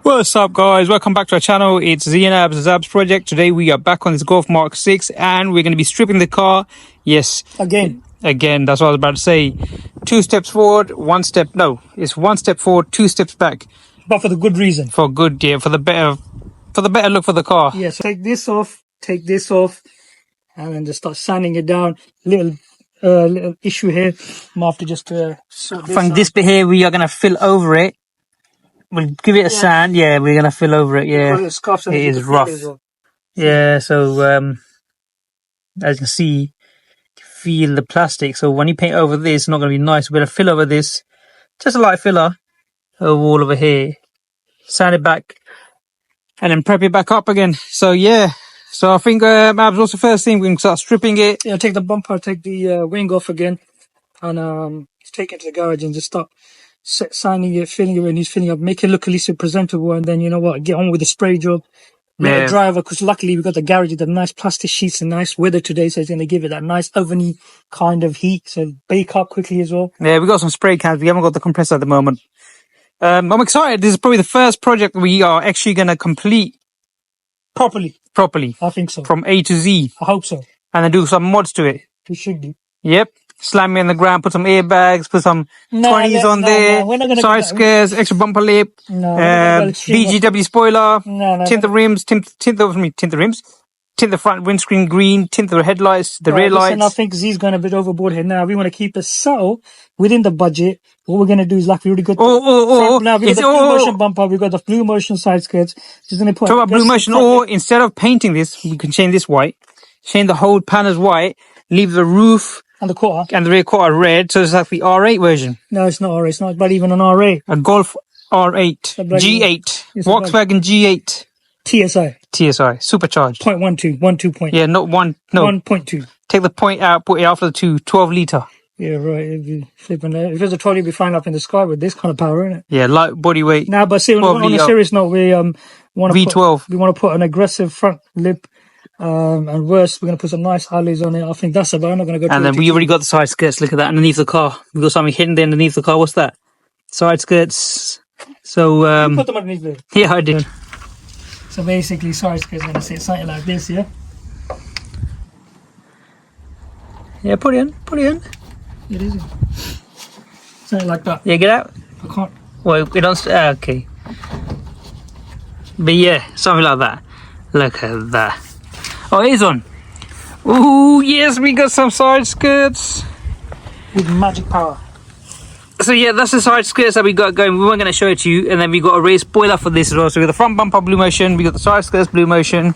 What's up, guys? Welcome back to our channel. It's Z and Zab's project. Today we are back on this Golf Mark 6 and we're going to be stripping the car. Yes, again, that's what I was about to say. 2 steps forward, 1 step, no, it's 1 step forward, 2 steps back. But for the good reason. For good, yeah, for the better look for the car. Yeah, so take this off, and then just start sanding it down. Little issue here. I'm have to just sort this From this bit here, we are going to fill over it. We'll give it a sand. Yeah, we're going to fill over it. Yeah, it is rough. Well. Yeah, so as you can see, feel the plastic. So when you paint over this, it's not going to be nice. We're going to fill over this, just a light filler over all over here, sand it back, and then prep it back up again. So yeah, so I think Abs, what's the first thing? We can start stripping it. Yeah, take the bumper, take the wing off again, and take it to the garage and just start sanding it, filling it when he's filling up, make it look at least presentable, and then you know what, get on with the spray job. Let it dry over, because luckily we got the garage with the nice plastic sheets and nice weather today, so it's going to give it that nice oveny kind of heat, so bake up quickly as well. Yeah, we got some spray cans. We haven't got the compressor at the moment. I'm excited. This is probably the first project we are actually going to complete properly. I think so. From A to Z. I hope so. And then do some mods to it. We should do. Yep. Slam me on the ground, put some airbags, put some 20s on there, side skirts, extra bumper lip, BGW spoiler, tint the rims, tint the rims, tint the front windscreen green, tint the headlights, the rear lights. I think Z's going a bit overboard here. Now we want to keep it subtle within the budget. What we're going to do is, like, we already got now we got the blue motion bumper, we got the blue motion side skirts. Just going to put talk about blue motion, or instead of painting this, we can change this white, change the whole panels white, leave the roof and the quarter and the rear quarter red, so it's like the R8 version. No, it's not R8. It's not but even an R8. A Golf R8, G8, Volkswagen G8, TSI, supercharged. 0.12 point. Yeah, not one. No, 1.2. Take the point out, put it after the 2. 12 litre. Yeah, right. If you flipping that, if there's a trolley, you'd be flying up in the sky with this kind of power, isn't it? Yeah, light body weight. Now, but see, on a serious note, we want to V12. We want to put an aggressive front lip. And worse, we're going to put some nice alloys on it. I think that's about. I'm not going to go. And then we already got the side skirts. Look at that underneath the car. We've got something hidden there underneath the car. What's that? Side skirts. So you put them underneath there. Yeah, I did. So basically, side skirts are going to sit something like this, yeah. Yeah, put it in. Put it in. It is. Something like that. Yeah, get out. I can't. Well, we don't. Okay. But yeah, something like that. Look at that. Oh, it is on. Ooh, yes, we got some side skirts. With magic power. So yeah, that's the side skirts that we got going. We weren't going to show it to you. And then we got a rear spoiler for this as well. So we got the front bumper blue motion. We got the side skirts blue motion.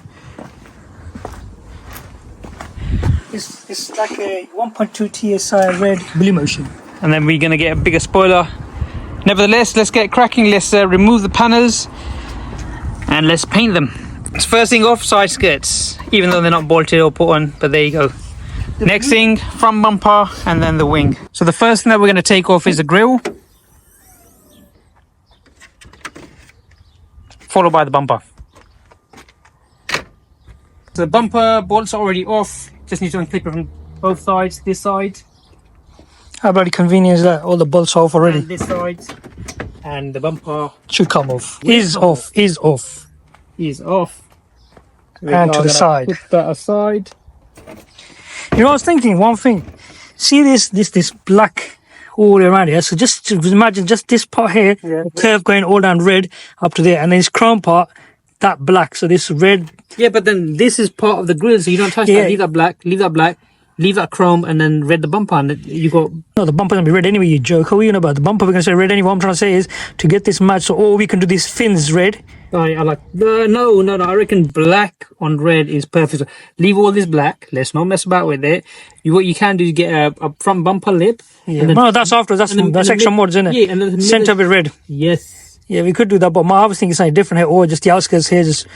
It's like a 1.2 TSI red blue motion. And then we're going to get a bigger spoiler. Nevertheless, let's get cracking. Let's remove the panels. And let's paint them. First thing off, side skirts, even though they're not bolted or put on, but there you go. Next thing, front bumper, and then the wing. So the first thing that we're going to take off is the grille, followed by the bumper. So the bumper bolts are already off, just need to unclip it from both sides, this side. How bloody convenient is that? All the bolts are off already. And this side, and the bumper should come off. Is off. And to the side. Put that aside. You know, I was thinking one thing. See this black all around here. So just imagine just this part here, curve going all down red up to there, and then this chrome part, that black. So this red. Yeah, but then this is part of the grille, so you don't touch that. Leave that black. Leave that chrome, and then red the bumper, and you got. No, the bumper's gonna be red anyway, you joke. What are you know about? The bumper we're gonna say red anyway. What I'm trying to say is to get this match, so all we can do these fins red. I like no. I reckon black on red is perfect. So leave all this black. Let's not mess about with it. What you can do is get a front bumper lip. Yeah. No, that's afterwards. That's extra mods, isn't it? Yeah, and then the center of it red. Yes. Yeah, we could do that, but I was thinking something different here, or just the outskirts here, just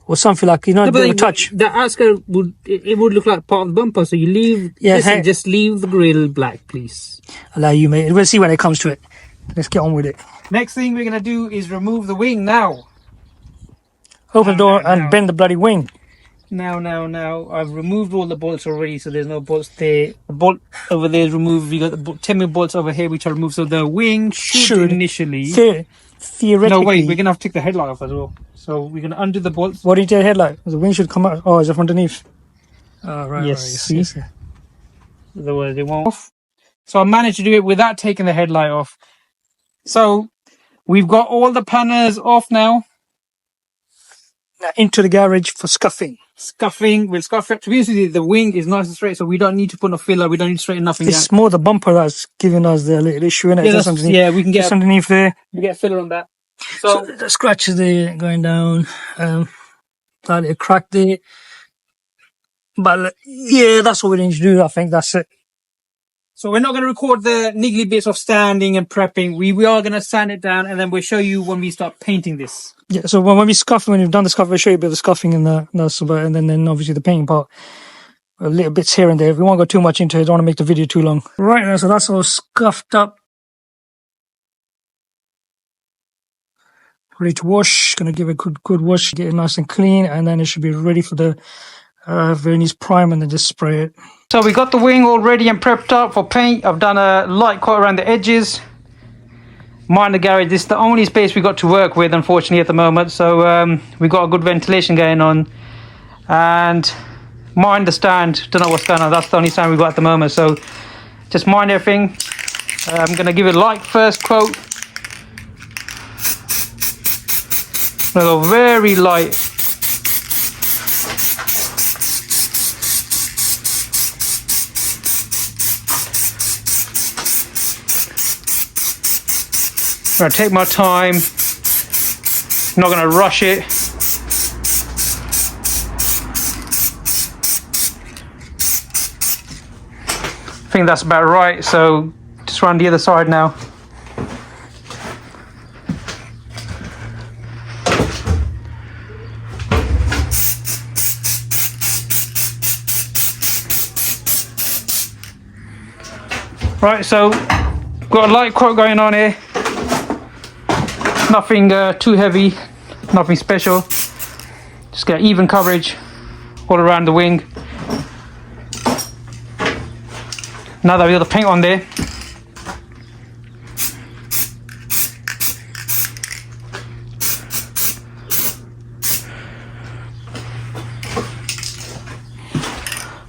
or something like, you know, a bit of a touch. The outskirt would look like part of the bumper, so you leave. Yeah, just leave the grill black, please. Allow you, mate. We'll see when it comes to it. Let's get on with it. Next thing we're gonna do is remove the wing now. Open the door and bend the bloody wing. Now. I've removed all the bolts already, so there's no bolts there. The bolt over there is removed. We got the 10mm bolts over here, which are removed. So the wing should initially theoretically... No, wait, we're going to have to take the headlight off as well. So we're going to undo the bolts. What did your headlight? The wing should come out. Oh, is it from underneath? Oh, right, Yes, right. see? Yes. Otherwise it won't. So I managed to do it without taking the headlight off. So we've got all the panners off now. Now into the garage for scuffing. Scuffing, we'll scuff it. To be honest with you, the wing is nice and straight, so we don't need to put no filler, we don't need to straighten nothing It's down. more the bumper that's giving us the little issue in it. Yeah, we can get underneath there. we get filler on that. So the scratches there going down. Slightly a crack there. But yeah, that's what we need to do. I think that's it. So we're not going to record the niggly bits of standing and prepping. We are going to sand it down, and then we'll show you when we start painting this. Yeah, so when we scuff, when we've done the scuff, we'll show you a bit of the scuffing and that's about, and then obviously the painting part. A little bits here and there. We won't go too much into it. I don't want to make the video too long. Right now, so that's all scuffed up. Ready to wash. Gonna give it a good wash, get it nice and clean, and then it should be ready for the vernice prime, and then just spray it. So we got the wing all ready and prepped up for paint. I've done a light coat around the edges. Mind the garage, this is the only space we got to work with, unfortunately, at the moment. So we got a good ventilation going on. And mind the stand, don't know what's going on. That's the only stand we got at the moment. So just mind everything. I'm going to give it a light first coat. I'm going to go very light. I'm going to take my time, not going to rush it. I think that's about right, so just run the other side now. Right, so got a light coat going on here. Nothing too heavy, nothing special. Just get even coverage all around the wing. Now that we got the paint on there,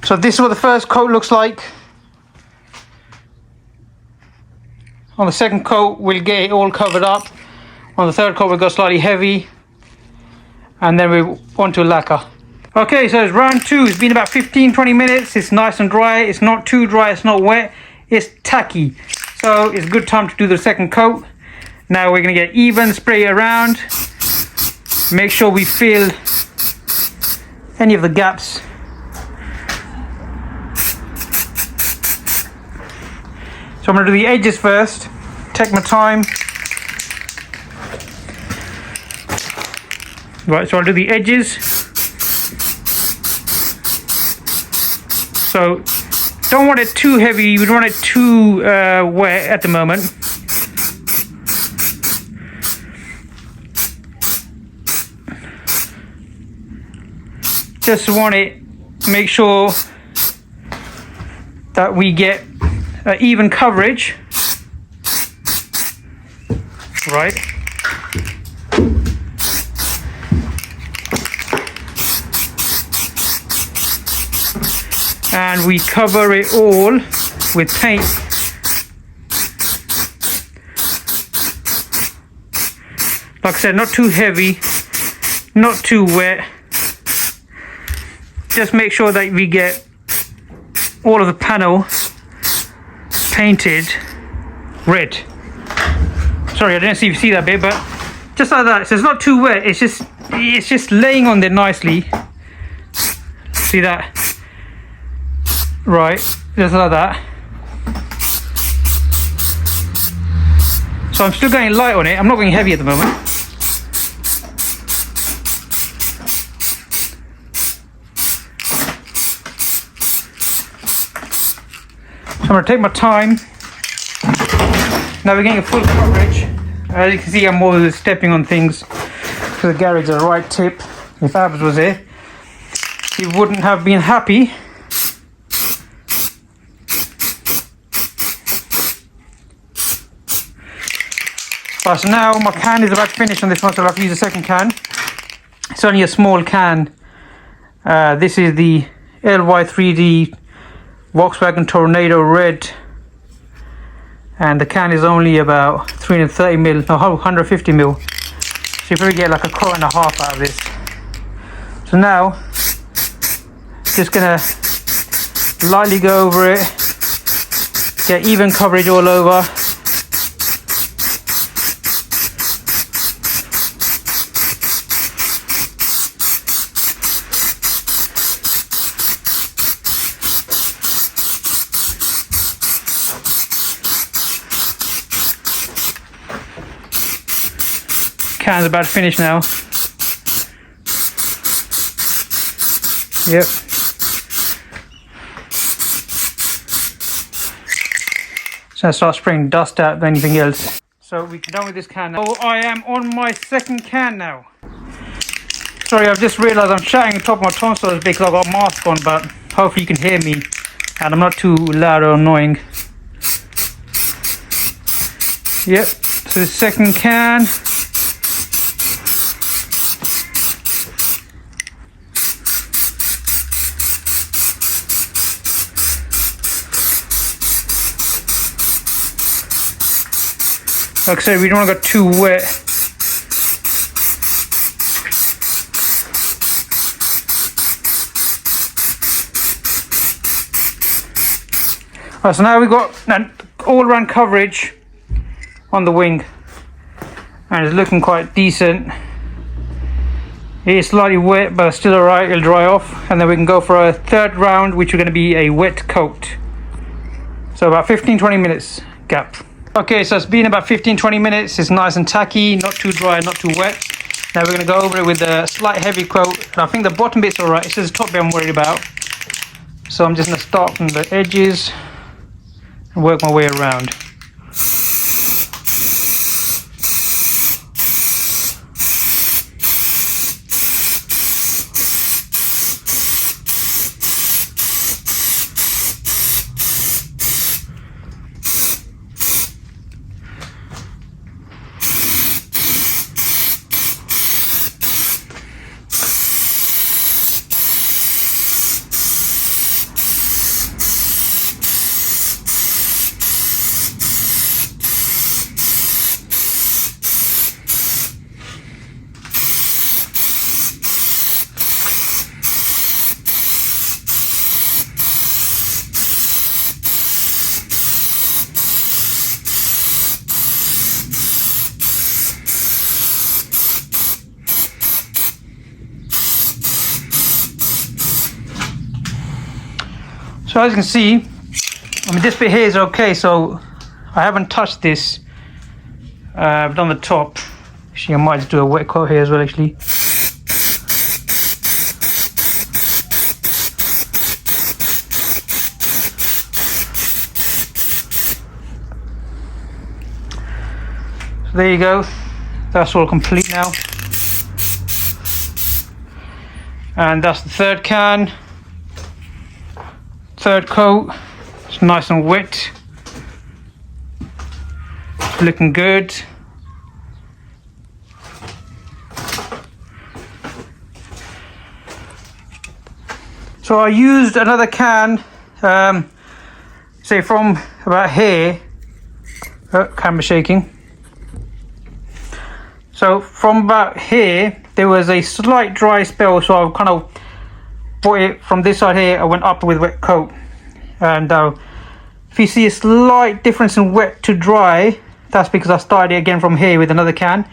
so this is what the first coat looks like. On the second coat, we'll get it all covered up. On the third coat, we'll go slightly heavy, and then we're onto lacquer. Okay, so it's round 2. It's been about 15-20 minutes. It's nice and dry. It's not too dry, it's not wet, it's tacky. So it's a good time to do the second coat. Now we're going to get even, spray it around. Make sure we fill any of the gaps. So I'm going to do the edges first. Take my time. Right, so I'll do the edges. So don't want it too heavy, you don't want it too wet at the moment. Just want it, make sure that we get even coverage. Right. And we cover it all with paint. Like I said, not too heavy, not too wet. Just make sure that we get all of the panel painted red. Sorry, I didn't see if you see that bit, but just like that. So it's not too wet. It's just laying on there nicely. See that? Right, just like that. So I'm still going light on it. I'm not going heavy at the moment. So I'm going to take my time. Now we're getting a full coverage. As you can see, I'm more stepping on things to the garage at the right tip. If Abs was here, he wouldn't have been happy. Right, so now my can is about to finish on this one, so I'll have to use a second can. It's only a small can. This is the LY3D Volkswagen Tornado Red. And the can is only about 330 mil, no, 150 mil. So you probably get like a quart and a half out of this. So now, just gonna lightly go over it, get even coverage all over. Can's about to finish now. Yep. So I start spraying dust out than anything else. So we're done with this can now. Oh, I am on my second can now. Sorry, I've just realised I'm shouting on top of my tonsils because I've got a mask on, but hopefully you can hear me and I'm not too loud or annoying. Yep, so the second can. Like I said, we don't want to go too wet. Right, so now we've got all round coverage on the wing. And it's looking quite decent. It is slightly wet, but still alright, it'll dry off. And then we can go for a third round, which are going to be a wet coat. So about 15-20 minutes gap. Okay, so it's been about 15-20 minutes. It's nice and tacky, not too dry, not too wet. Now we're going to go over it with a slight heavy coat. And I think the bottom bit's alright. It's just the top bit I'm worried about. So I'm just going to start from the edges and work my way around. So as you can see, I mean, this bit here is okay, so I haven't touched this. I've done the top. Actually, I might just do a wet coat here as well, actually. So there you go. That's all complete now. And that's the third can. Third coat, it's nice and wet, it's looking good. So I used another can, say from about here. Camera shaking. So from about here there was a slight dry spell, so I kind of brought it from this side here. I went up with wet coat, and if you see a slight difference in wet to dry, that's because I started it again from here with another can.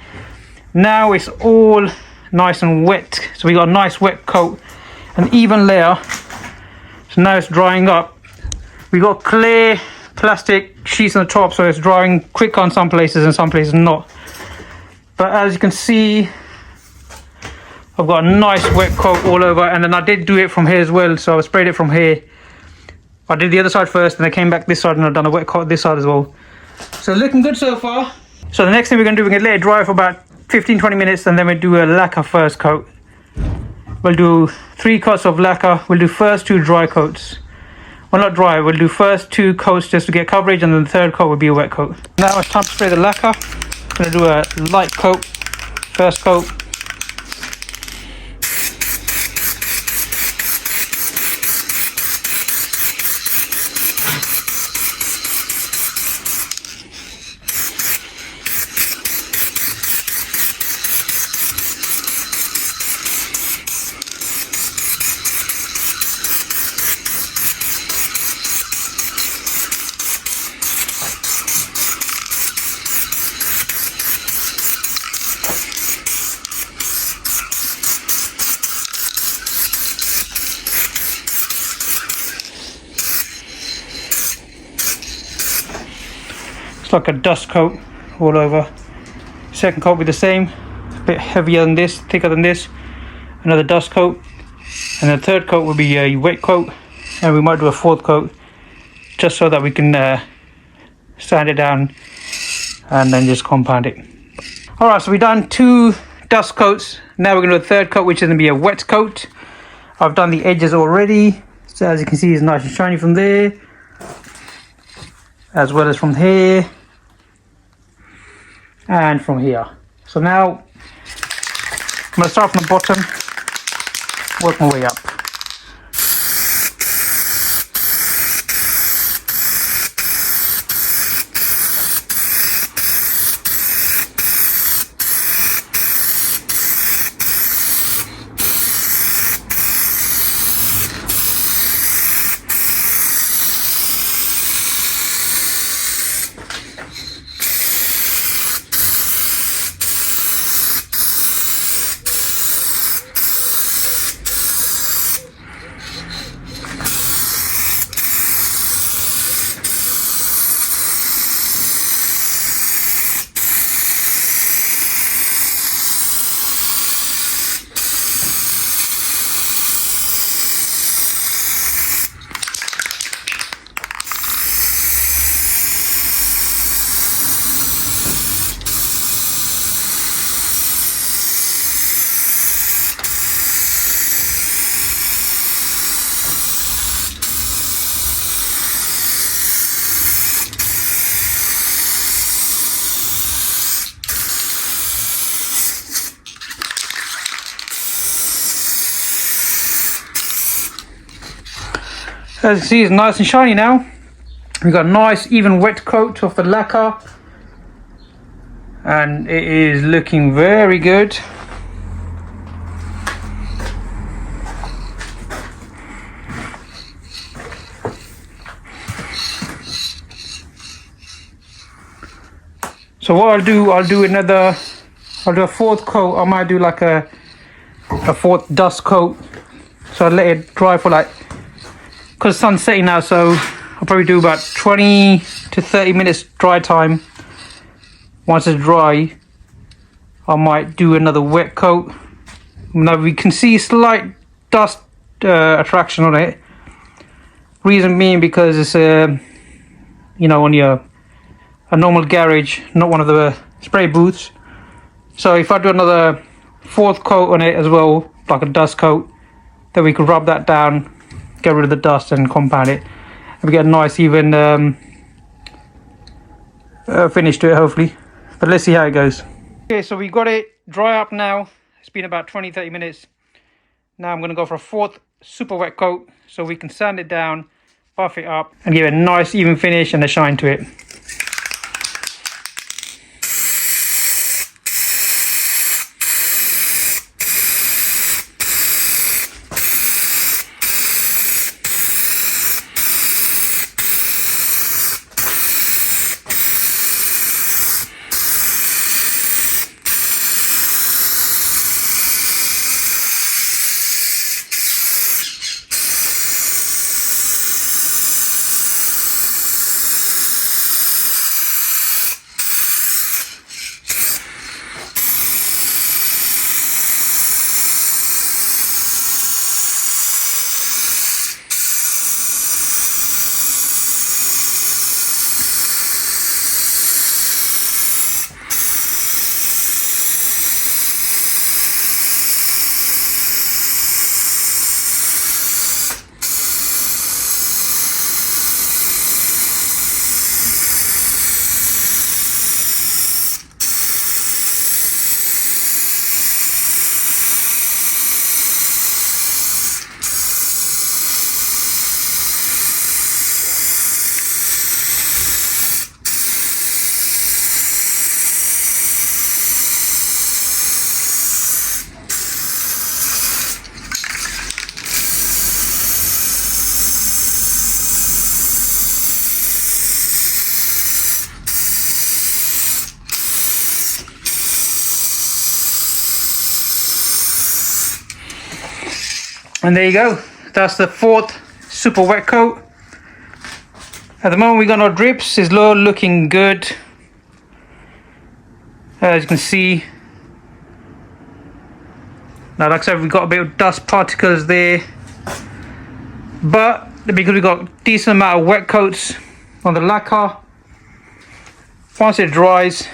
Now it's all nice and wet, so we got a nice wet coat, an even layer. So now it's drying up. We got clear plastic sheets on the top, so it's drying quick on some places and some places not. But as you can see, I've got a nice wet coat all over, and then I did do it from here as well, so I sprayed it from here. I did the other side first, and I came back this side and I've done a wet coat this side as well. So looking good so far. So the next thing we're going to do, we're going to let it dry for about 15-20 minutes, and then we'll do a lacquer first coat. We'll do 3 coats of lacquer. We'll do first 2 dry coats. Well, not dry, we'll do first 2 coats just to get coverage, and then the third coat will be a wet coat. Now it's time to spray the lacquer. Gonna do a light coat, first coat. It's like a dust coat all over. Second coat will be the same, a bit heavier than this, thicker than this. Another dust coat, and the third coat will be a wet coat, and we might do a fourth coat just so that we can sand it down and then just compound it. Alright, so we've done 2 dust coats. Now we're going to do a third coat, which is going to be a wet coat. I've done the edges already, so as you can see it's nice and shiny from there as well as from here and from here. So now I'm going to start from the bottom, work my way up. As you can see, it's nice and shiny now. We've got a nice even wet coat of the lacquer, and it is looking very good. So what I'll do a fourth coat. I might do like a fourth dust coat. So I'll let it dry for like, because the sun's setting now, so I'll probably do about 20 to 30 minutes dry time. Once it's dry, I might do another wet coat. Now we can see slight dust attraction on it. Reason being because it's you know, on a normal garage, not one of the spray booths. So if I do another fourth coat on it as well, like a dust coat, then we can rub that down, get rid of the dust and compound it, and we get a nice even finish to it, hopefully. But let's see how it goes. Okay, so we got it dry up now. It's been about 20-30 minutes. Now I'm going to go for a fourth super wet coat so we can sand it down, buff it up, and give it a nice even finish and a shine to it. And there you go. That's the 4th super wet coat. At the moment we got no drips. It's looking good. As you can see. Now like I said, we've got a bit of dust particles there. But because we got decent amount of wet coats on the lacquer, once it dries,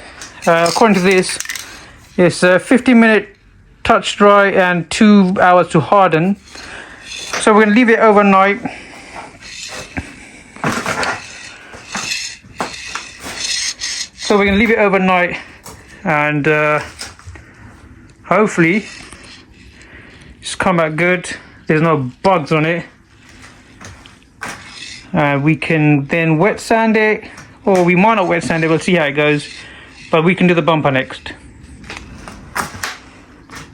according to this, it's a 15-minute touch dry and 2 hours to harden. So we're going to leave it overnight. And hopefully it's come out good. There's no bugs on it. We can then wet sand it, or we might not wet sand it. We'll see how it goes, but we can do the bumper next.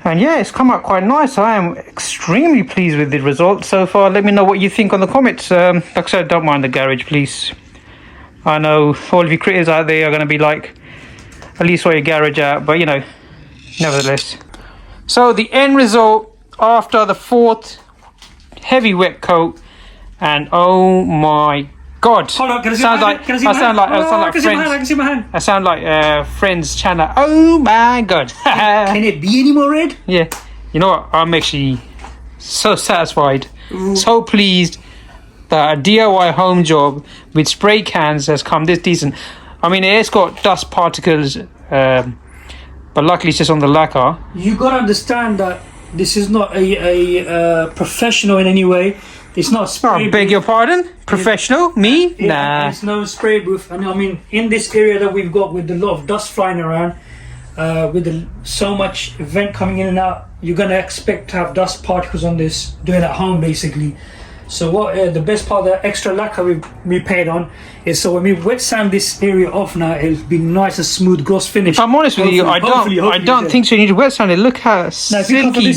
And yeah, it's come out quite nice. I am extremely pleased with the result so far. Let me know what you think on the comments. Like I said, don't mind the garage, please. I know all of you critters out there are going to be like, at least sort your garage out, but you know, nevertheless. So the end result after the 4th heavy wet coat, and oh my god! Hold on, can I see sounds my like hand? Can I see my hand? I can see my hand. I sound like Friends Chandler. Oh my god! Can it be any more red? Yeah, you know what? I'm actually so satisfied, so pleased that a DIY home job with spray cans has come this decent. I mean, it's got dust particles, but luckily it's just on the lacquer. You gotta understand that this is not a professional in any way. It's not spray. I beg your pardon? Professional? Me? Nah. It's no spray booth. And I mean, in this area that we've got with a lot of dust flying around, with so much vent coming in and out, you're gonna expect to have dust particles on this. Do it at home, basically. So what the best part of the extra lacquer we paid on is, so when we wet sand this area off now, it'll be nice and smooth gloss finish. If I'm honest with you, I don't think so. You need to wet sand it. Look how silky,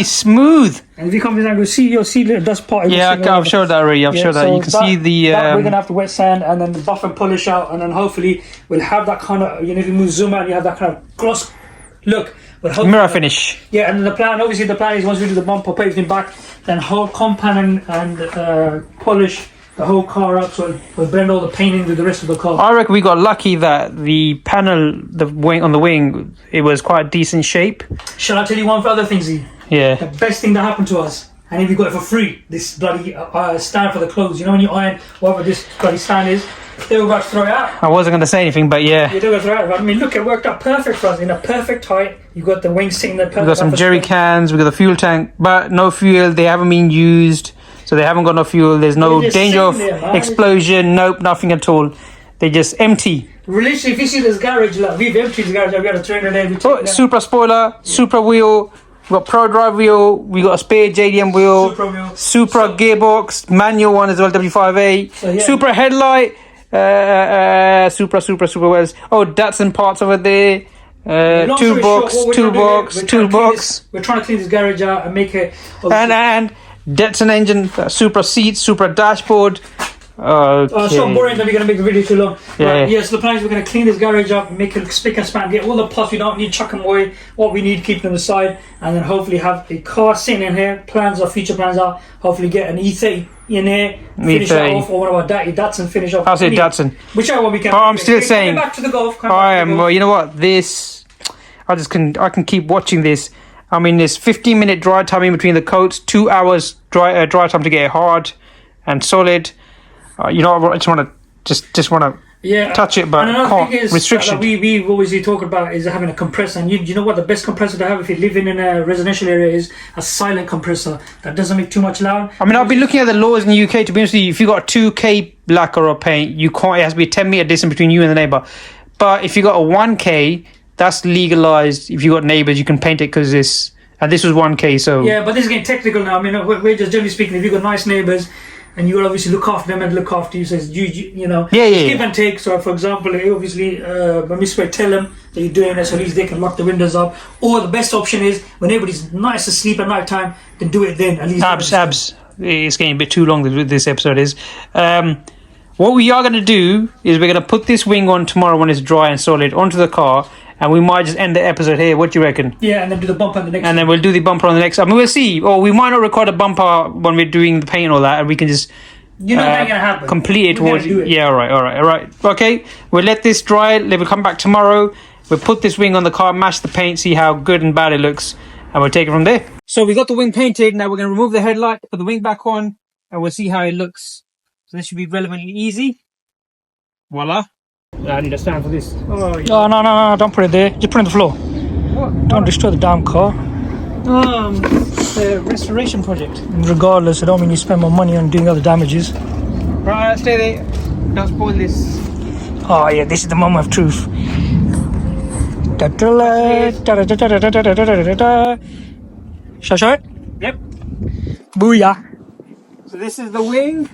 smooth. And if you come to this angle, you'll see the dust particles. Yeah, I've showed that already. I've showed that. You can see the. We're gonna have to wet sand and then buff and polish out, and then hopefully we'll have that kind of. You know, if you zoom out, you have that kind of gloss look. Mirror finish. Yeah, and the plan is once we do the bumper, put everything back, then whole compound and polish the whole car up, so we'll blend all the paint into the rest of the car. I reckon we got lucky that the panel, the wing on the wing, it was quite decent shape. Shall I tell you one other thing, Z? Yeah. The best thing that happened to us, and if you got it for free, this bloody stand for the clothes. You know when you iron whatever this bloody stand is, they were about to throw it out. I wasn't going to say anything, but yeah. They were throw it out. I mean, look, it worked out perfect for us in a perfect height. You got the wings sitting there. We got some jerry cans. We got the fuel tank, but no fuel. They haven't been used, so they haven't got no fuel. There's no danger of explosion. Nope, nothing at all. They're just empty. Literally, if you see this garage, like, we've emptied the garage. We got a trainer there. Oh, Supra spoiler, Supra wheel. We got Pro Drive wheel. We got a spare JDM wheel. Supra gearbox, manual one as well. W5A. So, yeah. Supra headlight. Supra wells. Oh, Datsun parts over there. Two box. We're trying to clean this garage out and make it. And Datsun engine, Supra seats, Supra dashboard. Okay. So boring that we're going to make the video too long. Yeah. Yes, the plan is we're going to clean this garage up, make it spick and span, get all the parts we don't need, chuck them away. What we need, keep them aside, and then hopefully have a car sitting in here. Future plans are hopefully get an E30 in here, finish it off, or one of our Datsun finish off. I'll say Datsun. Whichever one we can. I'm still saying. Back to the Golf. Well, you know what? I can keep watching this. I mean, there's 15-minute dry time in between the coats, 2 hours dry time to get it hard and solid. You know, I just want to touch it, but can't. Restriction. We've always talked about is having a compressor, and you know what the best compressor to have if you're living in a residential area is a silent compressor that doesn't make too much loud. I mean, I've been looking at the laws in the UK. To be honest with you, if you got a 2K lacquer or paint, you can't. It has to be a 10-meter distance between you and the neighbor. But if you got a 1K, that's legalized. If you got neighbors, you can paint it because this. And this was 1K, so yeah. But this is getting technical now. I mean, we're just generally speaking. If you got nice neighbors, and you will obviously look after them and look after you. So you know, give and take. So for example, obviously, when we tell them that you're doing this, at least they can lock the windows up. Or the best option is when everybody's nice asleep at night time, then do it then. At least abs. It's getting a bit too long. This episode is. What we are going to do is we're going to put this wing on tomorrow when it's dry and solid onto the car, and we might just end the episode here. What do you reckon? Yeah, and then do the bumper on the next And then one. we'll do the bumper on the next. I mean, we'll see. Or we might not record a bumper when we're doing the paint and all that, and we can just You know that ain't gonna happen. complete it We gotta towards. do it. Yeah, all right. Okay, we'll let this dry. We'll come back tomorrow. We'll put this wing on the car, match the paint, see how good and bad it looks, and we'll take it from there. So we got the wing painted. Now we're going to remove the headlight, put the wing back on, and we'll see how it looks. So this should be relevantly easy. Voila. I need a stand for this. Oh, yeah. Oh, no, don't put it there. Just put it on the floor. What? Don't destroy the damn car. It's a restoration project. Regardless, I don't mean you spend more money on doing other damages. Right, stay there. Don't spoil this. Oh yeah, this is the moment of truth. Shall I show it? Yep. Booyah. So this is the wing.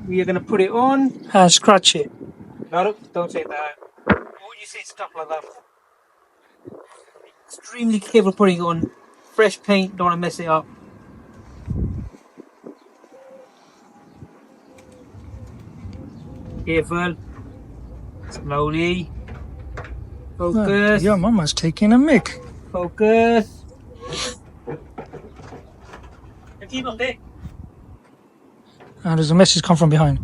We are going to put it on. And scratch it. No, don't say that. Why would you say stuff like that? Extremely careful putting it on. Fresh paint, don't want to mess it up. Careful. Slowly. Focus. Your mama's taking a mick. Focus. And keep up there. And there's a message come from behind.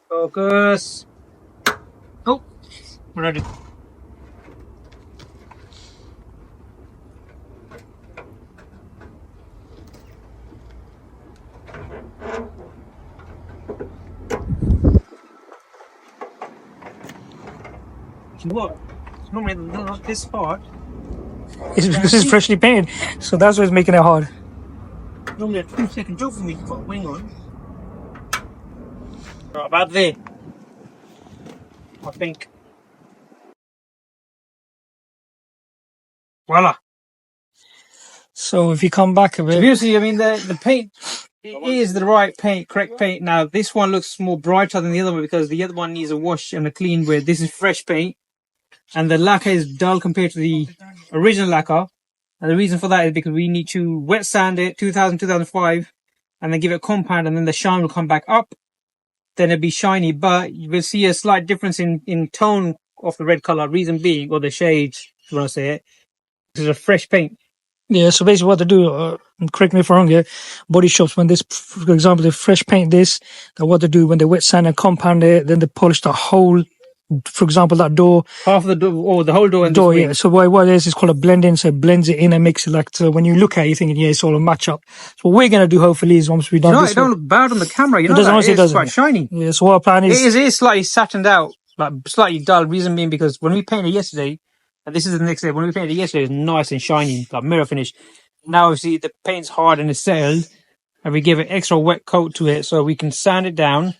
Focus. Oh, we're ready. You know what? Normally not this hard. It's because it's freshly painted, so that's what's making it hard. Normally a 2-second job for me to put a wing on. Right, about there. I think. Voila. So if you come back a To be bit, honest with you, I mean the paint it is the right paint, correct paint. Now this one looks more brighter than the other one because the other one needs a wash and a clean. Where this is fresh paint, and the lacquer is dull compared to the original lacquer. And the reason for that is because we need to wet sand it 2000, 2005, and then give it a compound, and then the shine will come back up. Then it'll be shiny, but you will see a slight difference in tone of the red color. Reason being, or the shades, if you want to say it, this is a fresh paint. yeah, so basically what they do, correct me if I'm wrong here, body shops, when this, for example, they fresh paint this, then what they do when they wet sand and compound it, then they polish the whole, for example, that door. Half the door, or the whole door in Door, this yeah. wing. So what it is called a blend-in, so it blends it in and makes it like, so when you look at it, you're thinking, yeah, it's all a match-up. So what we're going to do, hopefully, is once we've done No, this. it don't look bad on the camera. You know, doesn't, that. honestly, It's doesn't. quite shiny. Yeah, so what our plan is... It is slightly satined out, like slightly dull. Reason being because when we painted yesterday, and this is the next day, when we painted yesterday, it was nice and shiny, like mirror finish. Now, obviously, the paint's hard and it's settled, and we give an extra wet coat to it so we can sand it down,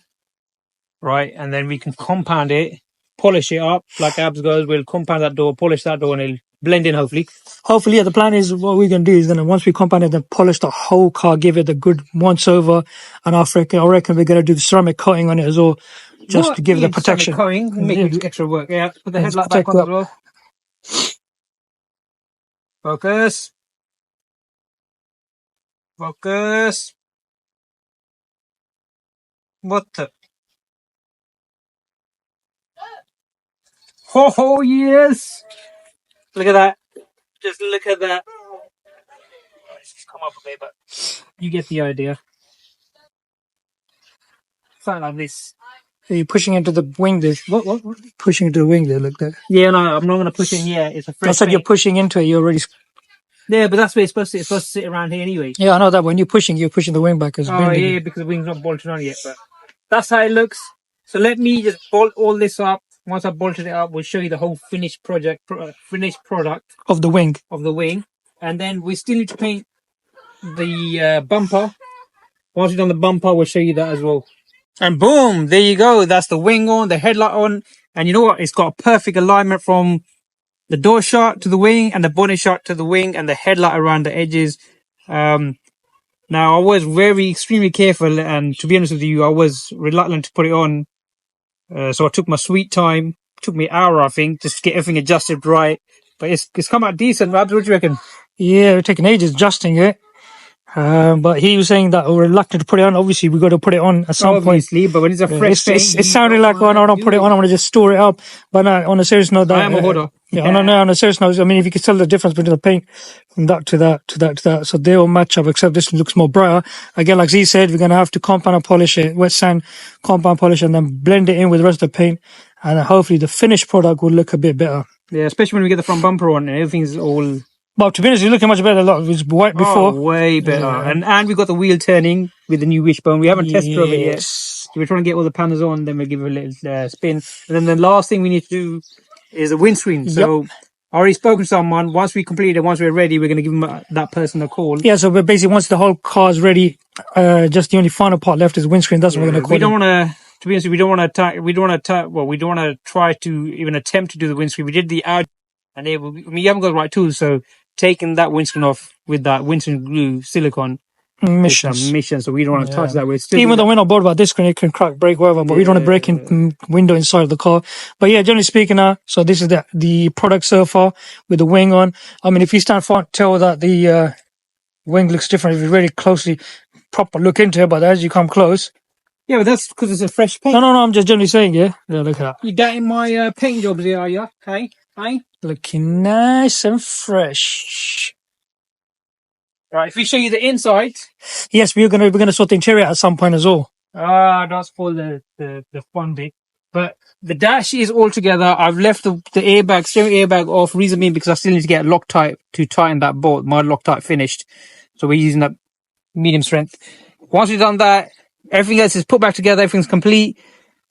right? And then we can compound it, polish it up, like Abs goes. We'll compound that door, polish that door, and it'll blend in, hopefully. Hopefully, yeah, the plan is what we're going to do is then once we compound it, then polish the whole car, give it a good once over, and I reckon we're going to do the ceramic coating on it as well, just to give it the protection. Coating, make it extra work. Yeah, put the Yeah, headlight protect back on as that. well. Focus. Focus. What the? Oh, yes! Look at that. Just look at that. It's just come up a bit, but you get the idea. Something like this. So you're pushing into the wing there. What? Pushing into the wing there, look there. Yeah, no, I'm not going to push in here. It's a fresh I said you're paint. pushing into it, you're already... Yeah, but that's where it's supposed to sit. It's supposed to sit around here anyway. Yeah, I know that. When you're pushing the wing back. As Oh, yeah, because the wing's not bolted on yet, but that's how it looks. So let me just bolt all this up. Once I've bolted it up, we'll show you the whole finished finished product of the wing. of the wing. And then we still need to paint the bumper. Once we've done the bumper, we'll show you that as well. And boom, there you go. That's the wing on, the headlight on. And you know what? It's got a perfect alignment from the door shot to the wing and the bonnet shot to the wing and the headlight around the edges. Now, I was extremely careful, and to be honest with you, I was reluctant to put it on. So I took my sweet time. It took me an hour, I think, just to get everything adjusted right. But it's come out decent. Rabs, what do you reckon? Yeah, we're taking ages adjusting it. But he was saying that we're reluctant to put it on. Obviously, we got to put it on at some point. Obviously, but when it's a fresh paint, It sounded like, oh no, don't put it on. I'm gonna just store it up. But no, on a serious note, I am a hoarder. Yeah, on a serious note, I mean, if you could tell the difference between the paint from that to that to that to that, so they all match up. Except this looks more brighter. Again, like Z said, we're gonna have to compound and polish it, wet sand, compound polish, and then blend it in with the rest of the paint, and hopefully the finished product will look a bit better. Yeah, especially when we get the front bumper on and everything's all. Well, to be honest, it's looking much better. It was white before. Way better. Yeah. And we got the wheel turning with the new wishbone. We haven't tested drove it yet. So we're trying to get all the panels on, then we'll give it a little spin. And then the last thing we need to do is a windscreen. So I already spoken to someone. Once we complete it, once we're ready, we're going to give that person a call. Yeah, so basically once the whole car is ready, just the only final part left is windscreen. That's what we're going to call it. We don't want to be honest, we don't want to try to even attempt to do the windscreen. We did the out, and we haven't got the right tools, so taking that windscreen off with that windscreen glue silicone mission, so we don't want to touch that. Even though we're not bothered about this screen, it can crack, break, whatever, but we don't want to break in window inside of the car. But yeah, generally speaking, so this is the product so far with the wing on. I mean, if you stand front, tell that the wing looks different. If you really closely, proper look into it, but as you come close. Yeah, but that's because it's a fresh paint. No, I'm just generally saying, yeah, look at that. You doubting my paint jobs here, are you? Hey? Looking nice and fresh. Right, if we show you the inside. Yes, we're gonna sort the interior out at some point as well. Don't spoil the fun bit. But the dash is all together. I've left the airbag, steering airbag off. Reason being because I still need to get Loctite to tighten that bolt. My Loctite finished, so we're using that medium strength. Once we've done that, everything else is put back together. Everything's complete.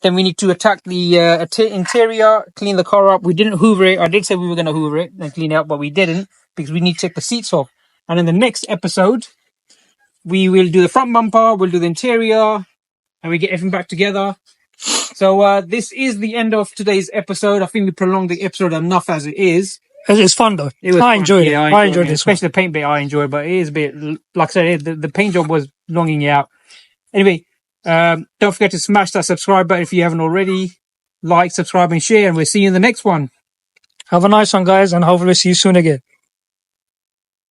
Then we need to attack the interior, clean the car up. We didn't hoover it. I did say we were going to hoover it and clean it up, but we didn't because we need to take the seats off. And in the next episode, we will do the front bumper, we'll do the interior, and we get everything back together. So this is the end of today's episode. I think we prolonged the episode enough as it is. It's fun though. I enjoyed it. I enjoyed it. Especially the paint bit I enjoyed, but it is a bit, like I said, the paint job was longing you out. Anyway, don't forget to smash that subscribe button if you haven't already. Like, subscribe, and share, and we'll see you in the next one. Have a nice one, guys, and hopefully see you soon again.